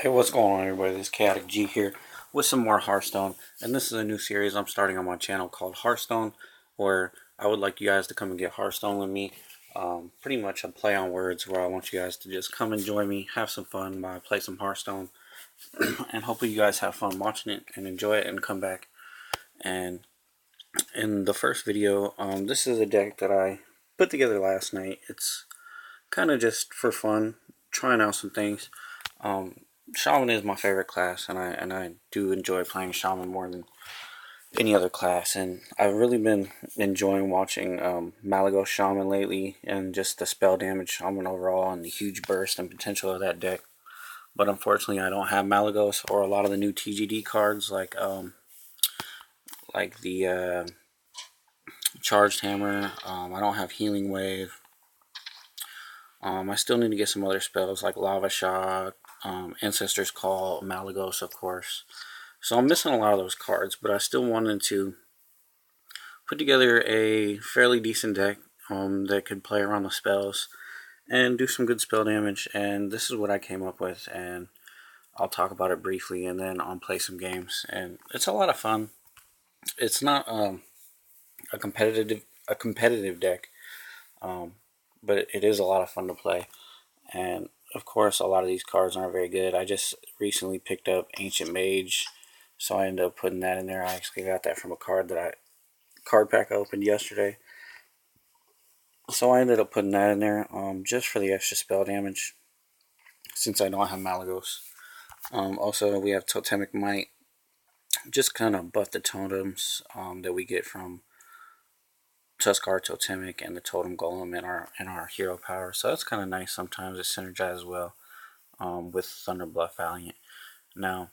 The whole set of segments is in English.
Hey, what's going on, everybody? This is KAOTICg here with some more Hearthstone, and this is a new series I'm starting on my channel called Hearthstone, where I would like you guys to come and get Hearthstone with me. Pretty much a play on words where I want you guys to just come and join me, have some fun while I play some Hearthstone, and hopefully you guys have fun watching it and enjoy it and come back. And in the first video, this is a deck that I put together last night. It's kind of just for fun, trying out some things. Shaman is my favorite class, and I do enjoy playing Shaman more than any other class. And I've really been enjoying watching Malygos Shaman lately, and just the spell damage Shaman overall, and the huge burst and potential of that deck. But unfortunately, I don't have Malygos or a lot of the new TGD cards like the Charged Hammer. I don't have Healing Wave. I still need to get some other spells like Lava Shock, Ancestor's Call, Malygos, of course. So I'm missing a lot of those cards, but I still wanted to put together a fairly decent deck that could play around the spells and do some good spell damage. And this is what I came up with, and I'll talk about it briefly, and then I'll play some games. And it's a lot of fun. It's not a competitive deck, but it is a lot of fun to play. And of course, a lot of these cards aren't very good. I just recently picked up Ancient Mage, so I ended up putting that in there. I actually got that from a card pack I opened yesterday. So I ended up putting that in there just for the extra spell damage, since I don't have Malygos. Also, we have Totemic Might, just kind of buff the totems that we get from Tuskar Totemic and the Totem Golem in our hero power. So that's kind of nice. Sometimes it synergizes well with Thunderbluff Valiant. Now,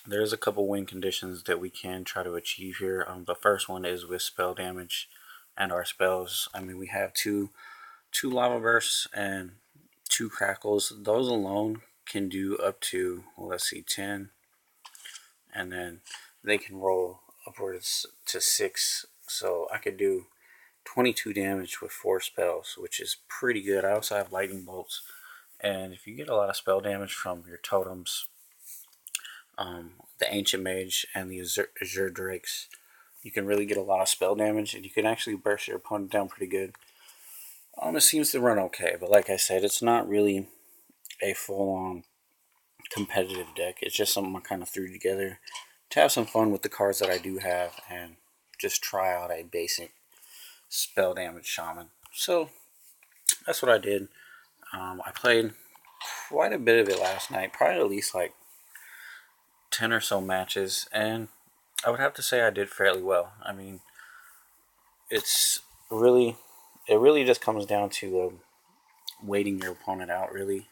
there's a couple win conditions that we can try to achieve here. The first one is with spell damage and our spells. I mean, we have two Lava Bursts and 2 Crackles. Those alone can do up to, well, let's see, 10. And then they can roll upwards to 6. So I could do 22 damage with 4 spells, which is pretty good. I also have Lightning Bolts. And if you get a lot of spell damage from your totems, the Ancient Mage and the Azure Drakes, you can really get a lot of spell damage, and you can actually burst your opponent down pretty good. It seems to run okay, but like I said, it's not really a full-on competitive deck. It's just something I kind of threw together to have some fun with the cards that I do have, and just try out a basic spell damage Shaman. So that's what I did. I played quite a bit of it last night, probably at least like 10 or so matches, and I would have to say I did fairly well. I mean, it's really, it really just comes down to waiting your opponent out, really,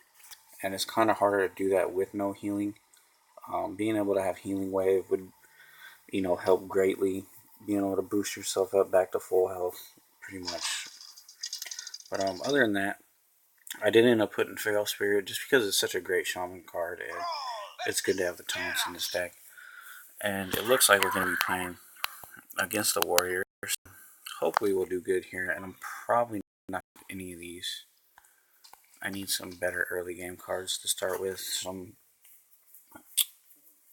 and it's kind of harder to do that with no healing. Being able to have Healing Wave would, help greatly. Being able to boost yourself up back to full health, pretty much. But other than that, I did end up putting Feral Spirit just because it's such a great Shaman card, and it's good to have the taunts in this deck. And it looks like we're going to be playing against the Warriors. Hopefully we'll do good here, and I'm probably not any of these. I need some better early game cards to start with.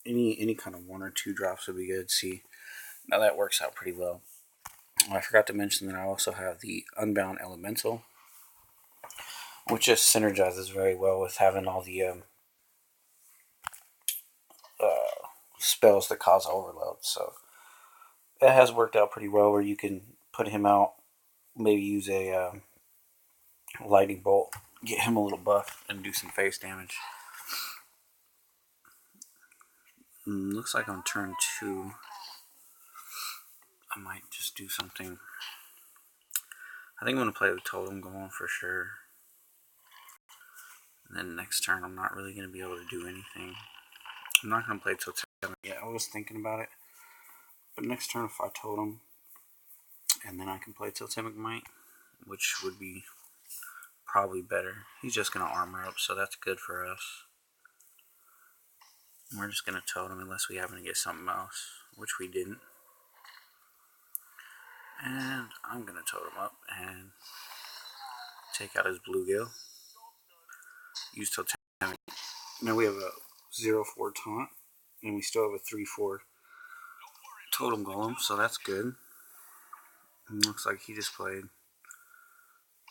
Any kind of 1 or 2 drops would be good. See, now that works out pretty well. I forgot to mention that I also have the Unbound Elemental, which just synergizes very well with having all the spells that cause overload. So that has worked out pretty well, where you can put him out, maybe use a Lightning Bolt, get him a little buff, and do some face damage. Looks like on turn 2, I might just do something. I think I'm going to play the Totem Golem for sure. And then next turn, I'm not really going to be able to do anything. I'm not going to play Totem. Yeah, I was thinking about it. But next turn, if I Totem, and then I can play Totemic Might, which would be probably better. He's just going to armor up, so that's good for us. We're just going to Totem unless we happen to get something else, which we didn't. And I'm going to Totem up and take out his Bluegill. Use Totemic Now we have a 0-4 taunt, and we still have a 3-4 totem golem, so that's good. And looks like he just played.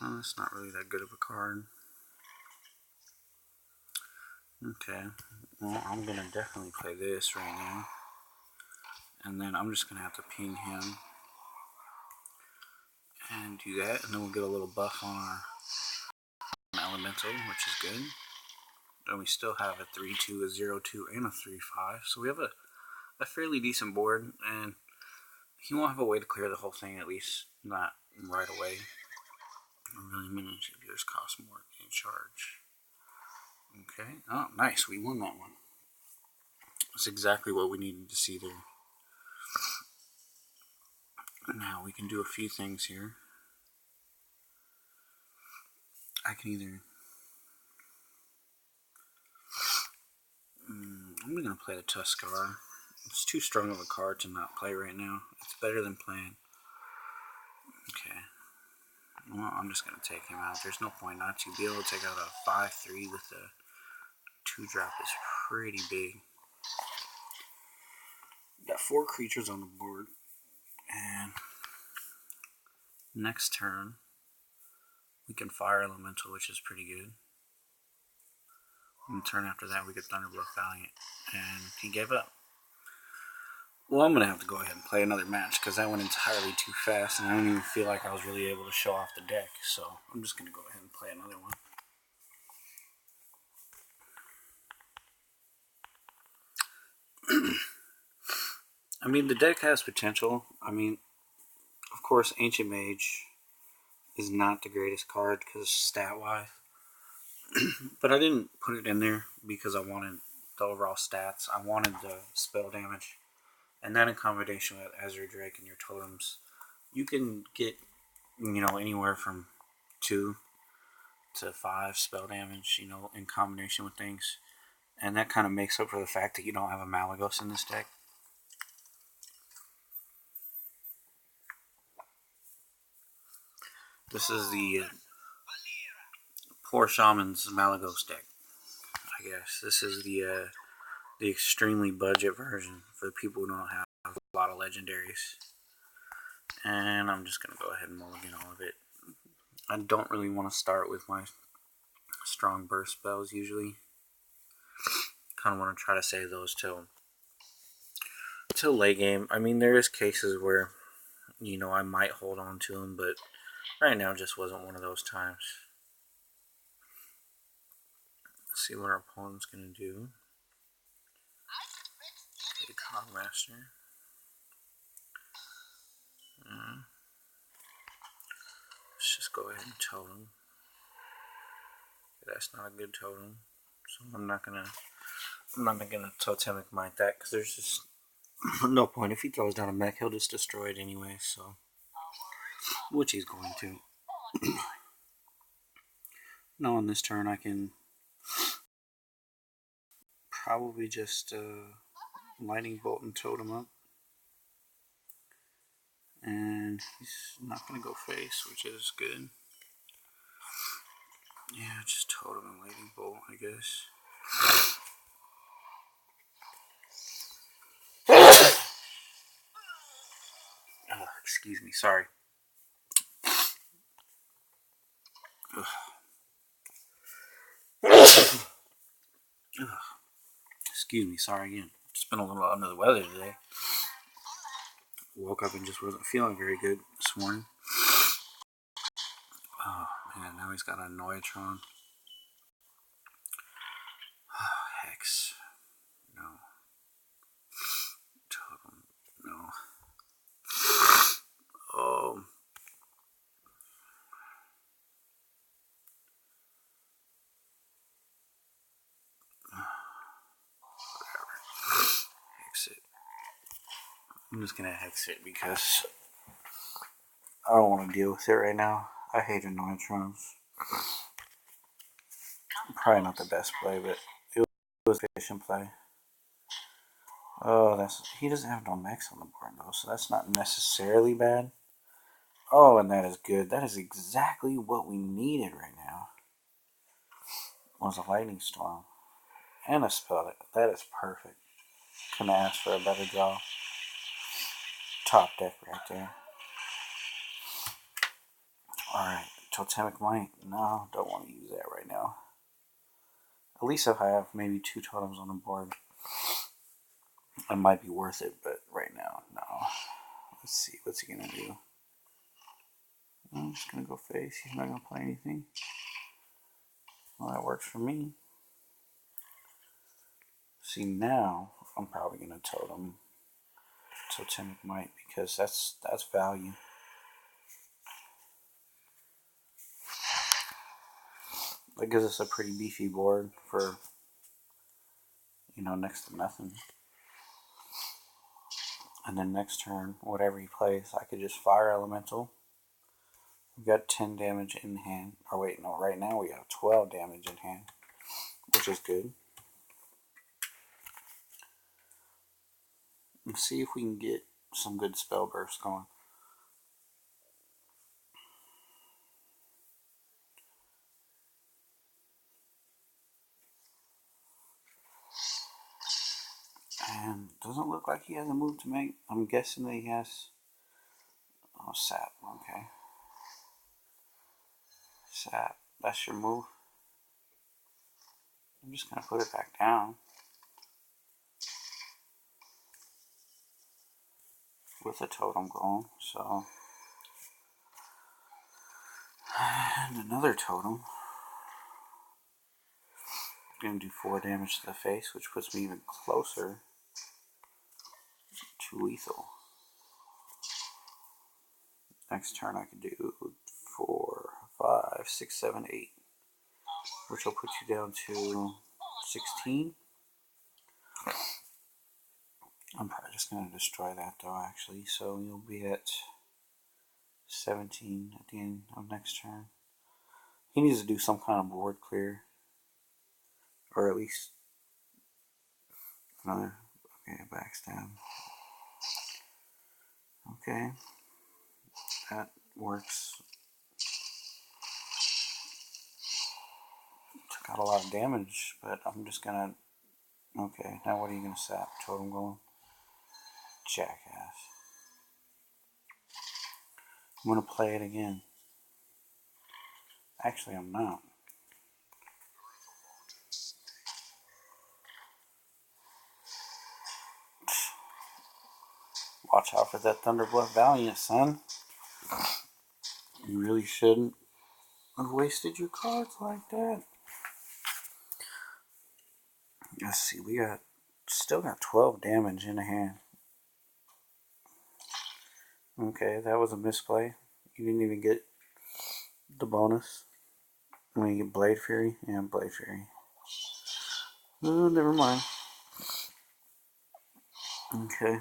Oh, that's not really that good of a card. Okay, well, I'm gonna definitely play this right now, and then I'm just gonna have to ping him and do that, and then we'll get a little buff on our elemental, which is good. And we still have a 3-2, a 0-2, and a 3-5, so we have a fairly decent board, and he won't have a way to clear the whole thing, at least not right away. Really, miniature gears cost more in charge. Okay, oh nice, we won that one. That's exactly what we needed to see there. Now we can do a few things here. I can either... I'm going to play the Tuskar. It's too strong of a card to not play right now. It's better than playing. Okay. Well, I'm just going to take him out. There's no point not to. Be able to take out a 5-3 with a 2-drop is pretty big. Got 4 creatures on the board. And next turn, we can Fire Elemental, which is pretty good. And the turn after that, we get Thunderbluff Valiant. And he gave up. Well, I'm going to have to go ahead and play another match because that went entirely too fast, and I don't even feel like I was really able to show off the deck. So I'm just going to go ahead and play another one. I mean, the deck has potential. I mean, of course, Ancient Mage is not the greatest card because stat-wise. But I didn't put it in there because I wanted the overall stats. I wanted the spell damage. And then in combination with Ezra Drake and your totems, you can get, you know, anywhere from 2 to 5 spell damage, you know, in combination with things. And that kind of makes up for the fact that you don't have a Malygos in this deck. This is the poor shaman's Malygos deck, I guess. This is the extremely budget version for the people who don't have a lot of legendaries. And I'm just going to go ahead and mulligan all of it. I don't really want to start with my strong burst spells usually. Kind of want to try to save those till late game. I mean, there is cases where, you know, I might hold on to them, but right now just wasn't one of those times. Let's see what our opponent's going to do. Okay, Cogmaster. Let's just go ahead and totem. Okay, that's not a good totem, so I'm not gonna totemic might that because there's just no point. If he throws down a mech, he'll just destroy it anyway. So, which he's going to. Now on this turn, I can probably just lightning bolt and totem up. And he's not going to go face, which is good. Yeah, just totem and lightning bolt, I guess. Oh, excuse me, sorry. Excuse me, sorry again. Just been a little under the weather today. Woke up and just wasn't feeling very good this morning. Oh man, now he's got a Noitron. Oh, Hex. No. Totem. No. Oh. Whatever. Hex it. I'm just gonna hex it because I don't want to deal with it right now. I hate Noitrons. Probably not the best play, but it was a efficient play. Oh, he doesn't have no mechs on the board though, so that's not necessarily bad. Oh, and that is good. That is exactly what we needed right now. Was a lightning storm. And a spell deck. That is perfect. Couldn't ask for a better draw. Top deck right there. Alright, Totemic Might. No, don't want to use that right now. At least if I have maybe 2 totems on the board, it might be worth it, but right now, no. Let's see, what's he gonna do? I'm just gonna go face. He's not gonna play anything. Well, that works for me. See, now I'm probably gonna Totemic Might because that's value. That gives us a pretty beefy board for, you know, next to nothing. And then next turn, whatever he plays, I could just fire Elemental. We've got 10 damage in hand. Or wait, no, right now we have 12 damage in hand, which is good. Let's see if we can get some good spell bursts going. And doesn't look like he has a move to make. I'm guessing that he has. Oh, sap. Okay. Sap. That's your move. I'm just gonna put it back down with a totem going. So, and another totem. I'm gonna do 4 damage to the face, which puts me even closer to lethal. Next turn I could do 4, 5, 6, 7, 8, which will put you down to 16. I'm probably just going to destroy that though, actually, so you'll be at 17 at the end of next turn. He needs to do some kind of board clear, or at least another. Okay, backstab. Okay, that works. Took out a lot of damage, but I'm just gonna. Okay, now what are you gonna sap? Totem going? Jackass. I'm gonna play it again. Actually, I'm not. Watch out for that Thunderbluff Valiant, son. You really shouldn't have wasted your cards like that. Let's see, we still got 12 damage in the hand. Okay, that was a misplay. You didn't even get the bonus. I'm gonna get Blade Fury and Blade Fury. Oh, never mind. Okay,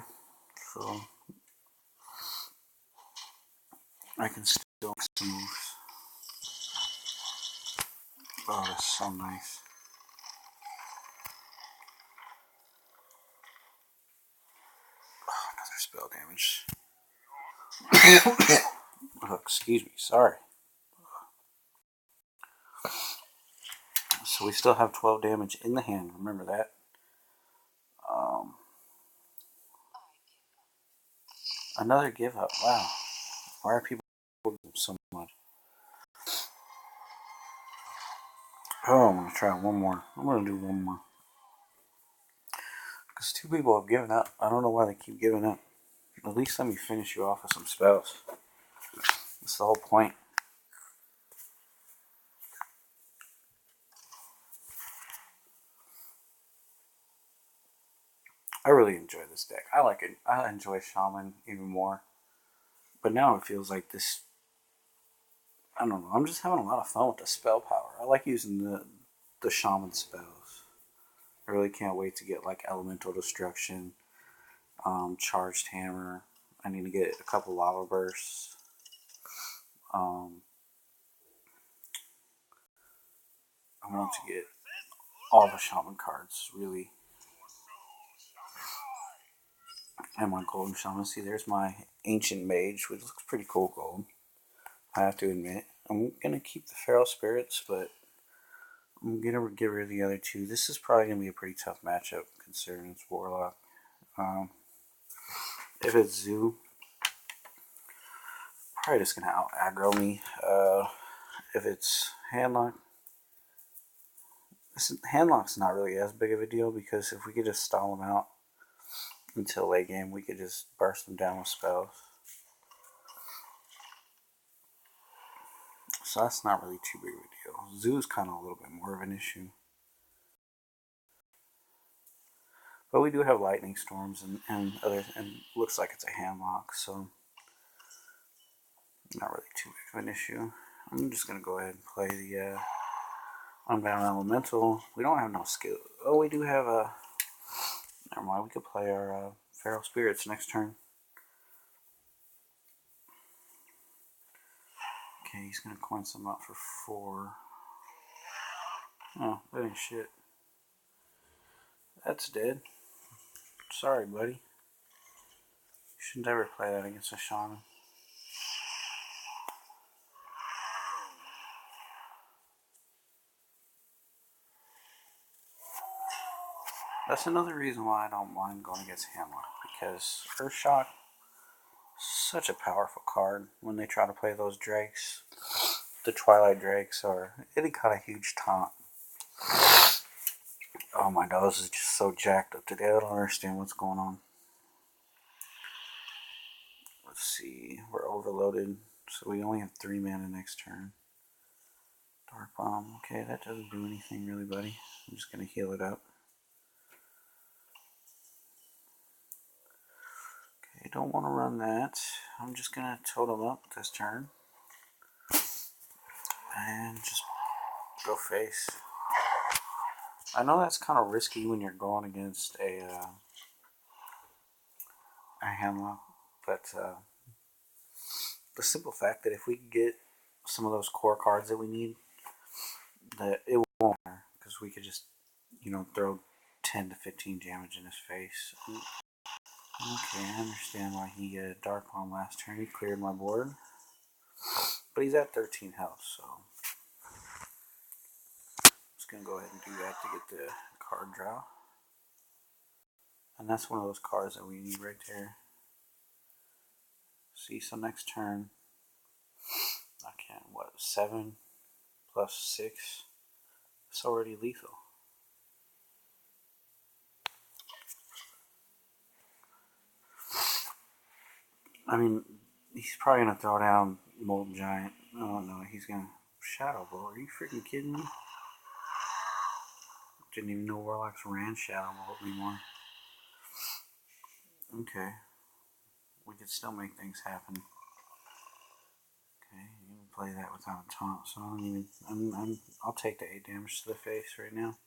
so I can still make some moves. Oh, that's so nice. Oh, another spell damage. Oh, excuse me, sorry. So we still have 12 damage in the hand, remember that. Another give up, wow. Why are people so much? Oh, I'm going to try one more. I'm going to do one more. Because 2 people have given up. I don't know why they keep giving up. At least let me finish you off with some spells. That's the whole point. I really enjoy this deck. I like it. I enjoy Shaman even more. But now it feels like this. I don't know. I'm just having a lot of fun with the spell power. I like using the Shaman spells. I really can't wait to get like Elemental Destruction, Charged Hammer. I need to get a couple Lava Bursts. I want to get all the Shaman cards, really. And my Golden Shaman. See, there's my Ancient Mage, which looks pretty cool gold. I have to admit. I'm going to keep the Feral Spirits, but I'm gonna get rid of the other two. This is probably gonna be a pretty tough matchup considering it's Warlock. If it's Zoo, probably just gonna out aggro me. If it's Handlock, Handlock's not really as big of a deal because if we could just stall them out until late game, we could just burst them down with spells. So that's not really too big of a deal. Zoo's kind of a little bit more of an issue. But we do have lightning storms and looks like it's a handlock, so not really too big of an issue. I'm just gonna go ahead and play the Unbound Elemental. We don't have no skill. Oh, we do have a. Never mind. We could play our Feral Spirits next turn. Okay, he's gonna coin some up for 4. Oh, that ain't shit. That's dead. Sorry, buddy. You should never play that against a shaman. That's another reason why I don't mind going against Handlock, because Earthshock is such a powerful card when they try to play those drakes. The Twilight Drakes or any kind of huge taunt. Oh, my nose is just so jacked up today. I don't understand what's going on. Let's see. We're overloaded, so we only have 3 mana next turn. Dark Bomb. Okay, that doesn't do anything really, buddy. I'm just going to heal it up. Okay, don't want to run that. I'm just going to totem up this turn. And just go face. I know that's kind of risky when you're going against a handlock, but the simple fact that if we get some of those core cards that we need, that it won't matter because we could just, throw 10 to 15 damage in his face. Okay, I understand why he Dark Palm last turn. He cleared my board, but he's at 13 health, so I'm just gonna go ahead and do that to get the card draw. And that's one of those cards that we need right there. See, so next turn, I can't, 7 plus 6? It's already lethal. I mean, he's probably going to throw down Molten Giant. Oh no, he's going to Shadow Bolt. Are you freaking kidding me? Didn't even know Warlocks ran Shadow Bolt anymore. Okay. We could still make things happen. Okay, you can play that without a taunt, so I don't even, I'll take the 8 damage to the face right now.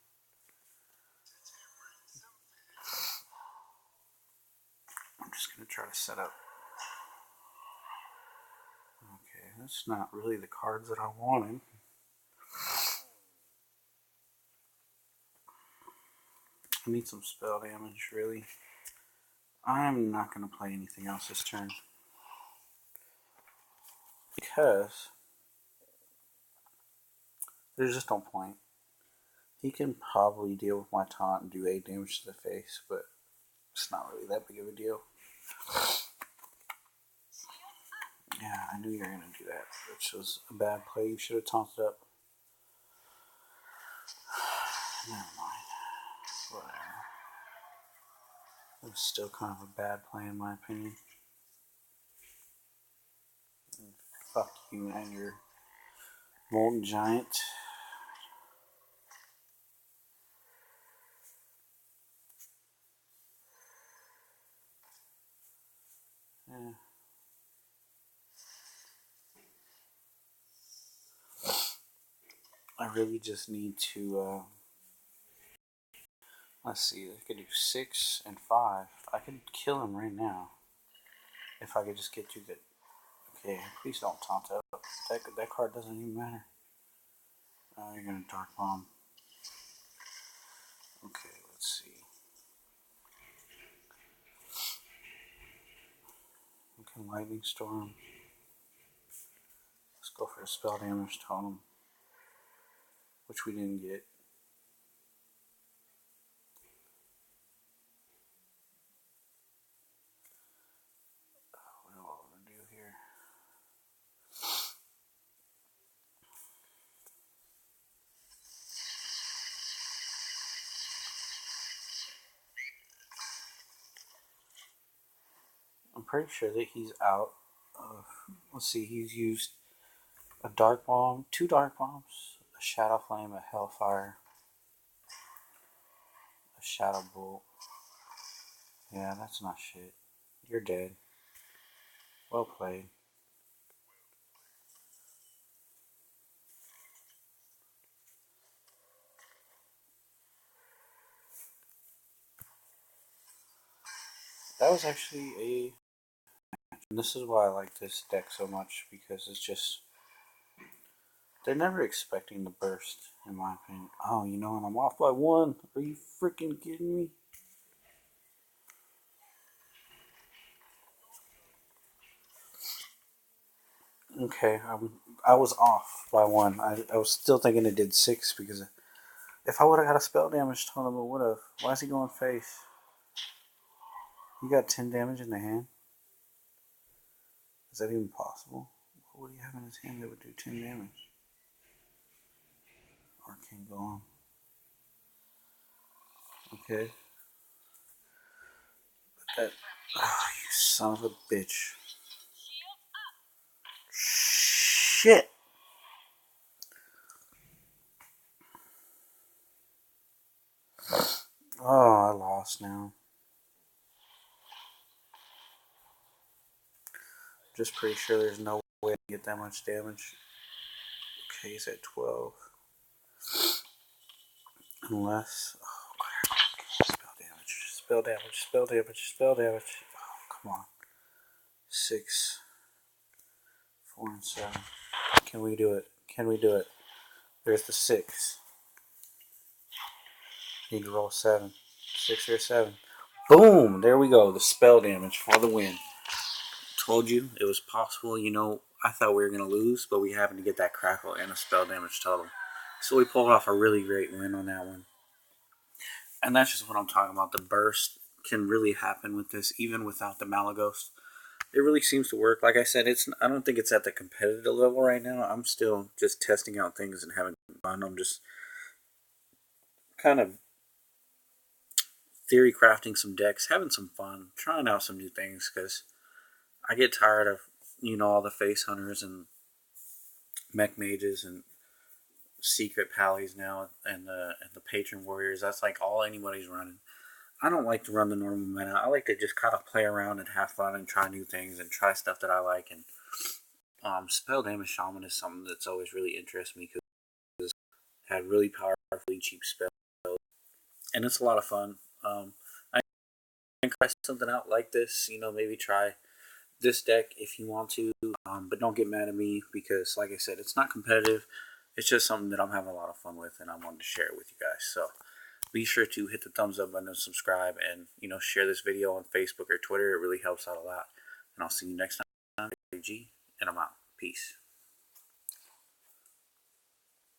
I'm just going to try to set up. Okay, that's not really the cards that I wanted. I need some spell damage, really. I'm not going to play anything else this turn. Because there's just no point. He can probably deal with my taunt and do 8 damage to the face, but it's not really that big of a deal. Yeah, I knew you were going to do that, which was a bad play. You should have taunted up. Never mind. Whatever. It was still kind of a bad play in my opinion. And fuck you and your Molten Giant. Yeah. I really just need to, let's see, I could do 6 and 5. I could kill him right now. If I could just get to the... Okay, please don't taunt up. That card doesn't even matter. You're going to Dark Bomb. Okay, let's see. We can Lightning Storm. Let's go for a spell damage totem. which we didn't get. What do I want to do here? I'm pretty sure that he's out of. Let's see, he's used a dark bomb, 2 dark bombs, a shadow flame, a hellfire, a shadow bolt. Yeah, that's not shit. You're dead. Well played. That was actually a. And this is why I like this deck so much, because it's just. They're never expecting the burst, in my opinion. Oh, you know, and I'm off by 1. Are you freaking kidding me? Okay, I was off by 1. I was still thinking it did 6 because if I would have got a spell damage totem, it would have. Why is he going face? You got 10 damage in the hand? Is that even possible? What do you have in his hand that would do 10 damage? Arcane Golem. Okay. But that. Oh, you son of a bitch. Shit! Oh, I lost now. Just pretty sure there's no way to get that much damage. Okay, he's at 12. Unless. Oh, crap. Spell damage. Spell damage. Spell damage. Spell damage. Oh, come on. 6, 4, and 7. Can we do it? Can we do it? There's the 6. Need to roll 7. 6 or 7. Boom! There we go. The spell damage for the win. Told you it was possible. You know, I thought we were going to lose, but we happened to get that crackle and a spell damage total. So we pulled off a really great win on that one. And that's just what I'm talking about. The burst can really happen with this, even without the malygos. It really seems to work. Like I said, I don't think it's at the competitive level right now. I'm still just testing out things and having fun. I'm just kind of theory crafting some decks, having some fun, trying out some new things, because I get tired of, you know, all the face hunters and mech mages and secret pallies now, and the patron warriors. That's like all anybody's running. I don't like to run the normal meta. I like to just kind of play around and have fun and try new things and try stuff that I like. And spell damage shaman is something that's always really interested me, because it had really powerfully cheap spells, and it's a lot of fun. I can try something out like this. You know, maybe try this deck if you want to, but don't get mad at me, because, like I said, it's not competitive. It's just something that I'm having a lot of fun with, and I wanted to share it with you guys. So be sure to hit the thumbs up button and subscribe, and, you know, share this video on Facebook or Twitter. It really helps out a lot. And I'll see you next time. KAOTICg, and I'm out. Peace.